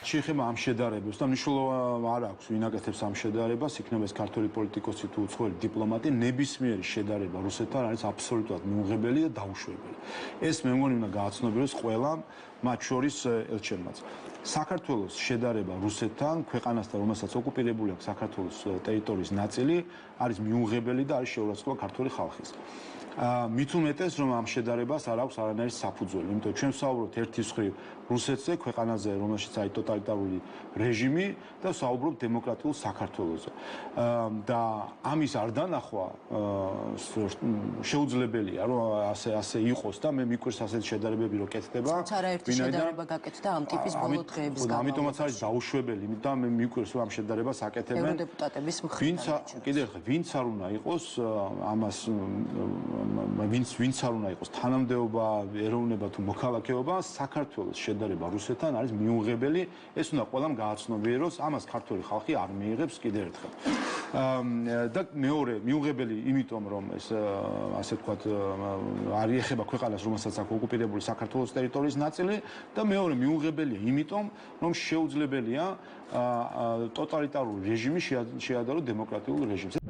შეეხება ამ შედარებას და მნიშვნელობა არ აქვს ვინ აკეთებს ამ შედარებას, იქნება ეს ქართული პოლიტიკოსი თუ უცხოელი დიპლომატი, ნებისმიერი შედარება რუსეთთან არის აბსოლუტურად მიუღებელი და დაუშვებელი. ეს მე მგონი უნდა გააცნობიეროს ყველამ, მათ შორის ელჩებმაც. საქართველოს შედარება რუსეთთან, ქვეყანასთან, რომელსაც ოკუპირებული აქვს საქართველოს ტერიტორიის ნაწილი, არის მიუღებელი და არის შეურაცხყოფა ქართული ხალხის. მით უმეტეს რომ ამ შედარებას არ აქვს არანაირი საფუძველი, იმიტომ ჩვენ ვსაუბრობთ ერთის მხრივ რუსეთზე, ქვეყანაზე, რომელშიც არის ტოტალიტარული რეჟიმი და ვსაუბრობთ დემოკრატიულ საქართველოზე. და ამის არ დანახვა შეუძლებელია, რომ ასე იყოს და მე მიკვირს ასეთი შედარებები რო კეთდება. არაერთი შედარება გაკეთდა ამ ტიპის ბოლო დღეების განმავლობაში. ამიტომაც არის დაუშვებელი, იმიტომ და მე მიკვირს რომ ამ შედარებას აკეთებენ ევროდეპუტატების მხრიდან. კიდევ ერთხელ, ვინც არ უნდა იყოს ამას ვინც არ უნდა იყოს თანამდებობა, ეროვნება თუ მოქალაქეობა, საქართველოს შედარება რუსეთთან არის მიუღებელი, ეს უნდა ყველამ გააცნობიეროს, ამას ქართული ხალხი არ მიიღებს კიდევ ერთხელ. და მეორე, მიუღებელი იმიტომ, რომ ეს ასე ვთქვათ, არ ეხება ქვეყანას, რომელსაც აქვს ოკუპირებული საქართველოს ტერიტორიის ნაწილი და მეორე, მიუღებელია იმიტომ, რომ შეუძლებელია ტოტალიტარული რეჟიმი შეადარო დემოკრატიულ რეჟიმს.